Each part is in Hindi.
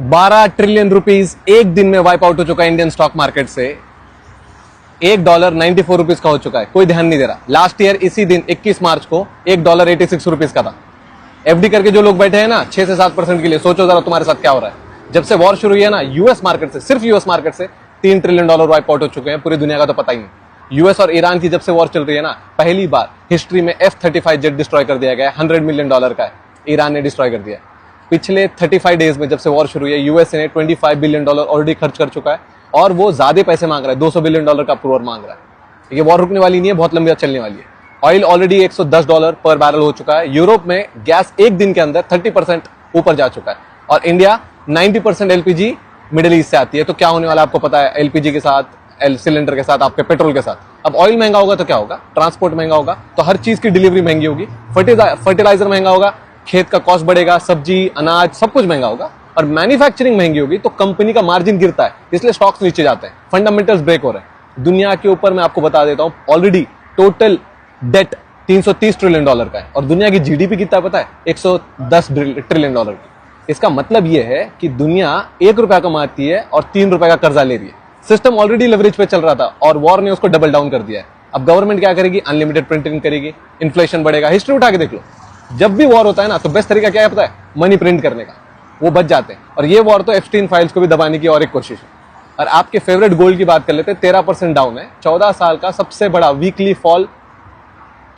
12 ट्रिलियन रुपीस एक दिन में वाइप आउट हो चुका है इंडियन स्टॉक मार्केट से। $1 94 रुपीस का हो चुका है, कोई ध्यान नहीं दे रहा। लास्ट ईयर इसी दिन 21 मार्च को $1 86 रुपीस का था। एफडी करके जो लोग बैठे हैं ना 6 से 7% के लिए, सोचो जरा तुम्हारे साथ क्या हो रहा है। जब से वॉर शुरू हुई है ना, यूएस मार्केट से, सिर्फ यूएस मार्केट से $3 ट्रिलियन वाइप आउट हो चुके हैं। पूरी दुनिया का तो पता ही नहीं। यूएस और ईरान की जब से वॉर चल रही है ना, पहली बार हिस्ट्री में F-35 जेट डिस्ट्रॉय कर दिया गया है। $100 मिलियन का है, ईरान ने डिस्ट्रॉय कर दिया। पिछले 35 डेज में जब से वॉर शुरू हुई है, यूएसए ने $25 बिलियन ऑलरेडी खर्च कर चुका है और वो ज्यादा पैसे मांग रहा है, $200 बिलियन का अप्रूवल मांग रहा है। ये वॉर रुकने वाली नहीं है, बहुत लंबी चलने वाली है। ऑयल ऑलरेडी $110 पर बैरल हो चुका है। यूरोप में गैस एक दिन के अंदर 30% ऊपर जा चुका है और इंडिया 90% एलपीजी मिडिल ईस्ट से आती है। तो क्या होने वाला आपको पता है, एलपीजी के साथ, सिलेंडर के साथ, आपके पेट्रोल के साथ। अब ऑयल महंगा होगा तो क्या होगा, ट्रांसपोर्ट महंगा होगा तो हर चीज की डिलीवरी महंगी होगी, फर्टिलाइजर महंगा होगा, खेत का कॉस्ट बढ़ेगा, सब्जी अनाज सब कुछ महंगा होगा और मैन्युफैक्चरिंग महंगी होगी तो कंपनी का मार्जिन गिरता है, इसलिए स्टॉक्स नीचे जाते हैं, फंडामेंटल्स ब्रेक हो रहे हैं। दुनिया के ऊपर मैं आपको बता देता हूं, ऑलरेडी टोटल डेट $330 ट्रिलियन का है और दुनिया की जीडीपी कितना पता है, $110 ट्रिलियन की। इसका मतलब यह है कि दुनिया ₹1 कमाती है और ₹3 का कर्जा ले रही है। सिस्टम ऑलरेडी लेवरेज पे चल रहा था और वॉर ने उसको डबल डाउन कर दिया है। अब गवर्नमेंट क्या करेगी, अनलिमिटेड प्रिंटिंग करेगी, इन्फ्लेशन बढ़ेगा। हिस्ट्री उठा के देख लो, जब भी वॉर होता है ना तो बेस्ट तरीका क्या है पता है, मनी प्रिंट करने का, वो बच जाते हैं। और ये वॉर तो एप्स्टीन फाइल्स को भी दबाने की और एक कोशिश है। और आपके फेवरेट गोल्ड की बात कर लेते हैं, 13% डाउन है, 14 साल का सबसे बड़ा वीकली फॉल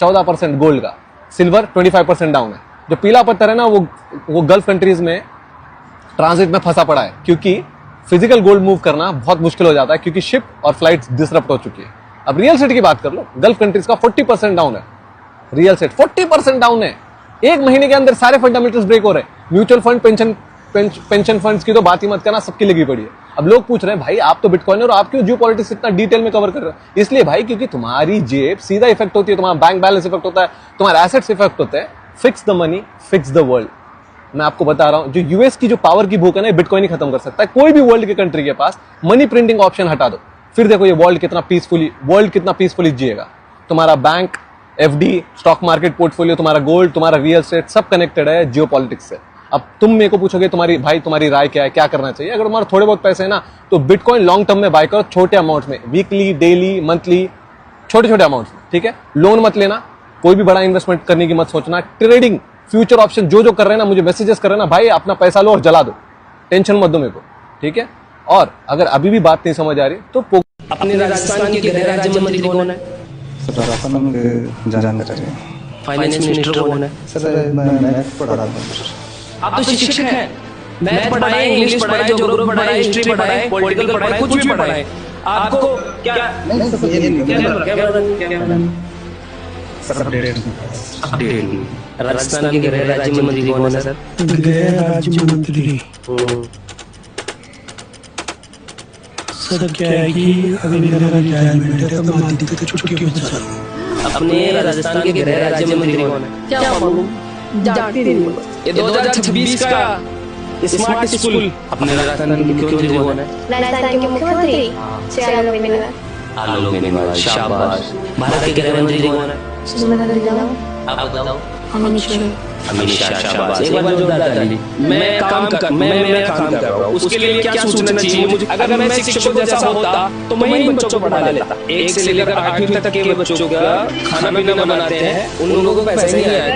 14% गोल्ड का। सिल्वर 25% डाउन है। जो पीला पत्थर है ना, वो गल्फ कंट्रीज में ट्रांजिट में फंसा पड़ा है, क्योंकि फिजिकल गोल्ड मूव करना बहुत मुश्किल हो जाता है, क्योंकि शिप और फ्लाइट्स डिसरप्ट हो चुकी है। अब रियल एस्टेट की बात कर लो, गल्फ कंट्रीज का 40% डाउन है, रियल एस्टेट 40% डाउन है। एक महीने के अंदर सारे फंडामेंटल्स ब्रेक हो रहे हैं। म्यूचुअल फंड, पेंशन फंड्स की तो बात ही मत करना, सबकी लगी पड़ी है। अब लोग पूछ रहे हैं भाई आप तो बिटकॉइन और आप क्यों जियोपॉलिटिक्स इतना डिटेल में कवर कर रहे हो? इसलिए भाई क्योंकि तुम्हारी जेब सीधा इफेक्ट होती है, तुम्हारा बैंक बैलेंस इफेक्ट होता है, तुम्हारे एसेट्स इफेक्ट होते हैं। Fix the money, fix the world. मैं आपको बता रहा हूं, जो यूएस की जो पावर की भूख है ना, बिटकॉइन ही खत्म कर सकता है। कोई भी वर्ल्ड के कंट्री के पास मनी प्रिंटिंग ऑप्शन हटा दो, फिर देखो ये वर्ल्ड कितना पीसफुली जिएगा। तुम्हारा bank, FD, stock market portfolio, तुम्हारा गोल्ड, तुम्हारा रियल एस्टेट, सब कनेक्टेड है जियोपॉलिटिक्स से। अब तुम मेरे को पूछोगे तुम्हारी राय क्या है, क्या करना चाहिए? अगर तुम्हारे थोड़े बहुत पैसे है ना, तो बिटकॉइन लॉन्ग टर्म में बाय करो, छोटे अमाउंट में, वीकली, डेली, मंथली, छोटे अमाउंट्स में, ठीक है? लोन मत लेना, कोई भी बड़ा इन्वेस्टमेंट करने की मत सोचना। ट्रेडिंग, फ्यूचर ऑप्शन जो कर रहे हैं ना, मुझे मैसेजेस कर रहे हैं ना, भाई अपना पैसा लो और जला दो, टेंशन मत दो मेरे को, ठीक है? और अगर अभी भी बात नहीं समझ आ रही तो अपने राजस्थान के गृह राज्य मंत्री कौन है? सर अपन जानकारी है। फाइनेंस मिनिस्टर कौन है? सर मैं मैथ पढ़ा रहा हूँ। आप तो शिक्षक हैं, मैथ पढ़ाए, इंग्लिश पढ़ाए, ज्योग्राफी पढ़ाए, हिस्ट्री पढ़ाए, पॉलिटिकल पढ़ाए, कुछ भी पढ़ाए, आपको क्या सर अपडेट राजस्थान के गृह राज्य मंत्री कौन है सर? गृह राज्य मंत्री सर क्या है कि अभी मेरा रिटायरमेंट है, तो मैं आदित्य तो छुट्टी पे जा रहा हूँ। अपने राजस्थान के गृह राज्य मंत्री कौन है? क्या मालूम, जानती नहीं हूँ। ये 2026 का स्मार्ट स्कूल अपने राजस्थान के मुख्यमंत्री कौन है? राजस्थान के मुख्यमंत्री आलोक बेनीवाल। आलोक बेनीवाल, शाबाश। भारत के गृह मंत्री कौन है? सुषमा स्वराज। आप बताओ। अमित शाह। अमित शाह, शाबाश। एक बार जोरदार ताली। मैं काम कर रहा हूँ, उसके लिए क्या सोचना चाहिए मुझे? अगर मैं शिक्षक जैसा होता तो मैं इन बच्चों को पढ़ा लेता। 1 से लेकर 8वीं तक के बच्चों का खाना पीना बनाते हैं, उन लोगों को पैसे नहीं आए।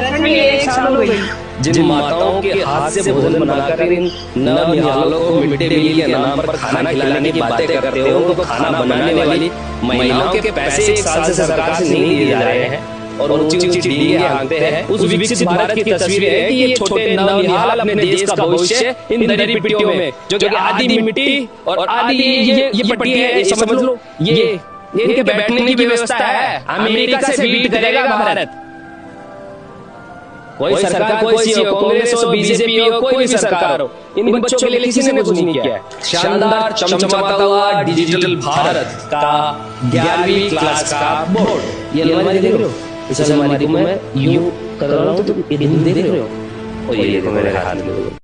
1 साल हो गई। जिन माताओं के हाथ से भोजन बनाकर इन नवनिहालों को मिड डे मील के नाम पर खाना खिलाने की बातें करते हो, उनको खाना बनाने वाली महिलाओं के पैसे 1 साल से सरकार से नहीं दिए जा रहे हैं और ऊंची डींगे हाँकते हैं। उस विकसित भारत की तस्वीर है कि ये छोटे नवनिहाल अपने देश का भविष्य इन दरी पिट्टियों में, जो कि आधी मिट्टी और आधी ये पट्टी है, समझ लो, ये इनके बैठने की व्यवस्था है। अमेरिका से बीट करेगा भारत। कोई सरकार, कोई सी हो, कांग्रेस हो, बीजेपी हो, कोई भी सरकार हो, इन बच्चों के लिए किसी ने कुछ नहीं किया है। शानदार चमचमाता हुआ डिजिटल भारत का 11वीं क्लास का बोर्ड, ये अलमारी देख रहे हो? इस अलमारी को मैं यूं कर रहा हूँ तो ये देख रहे हो? और ये देखो मेरे हाथ में।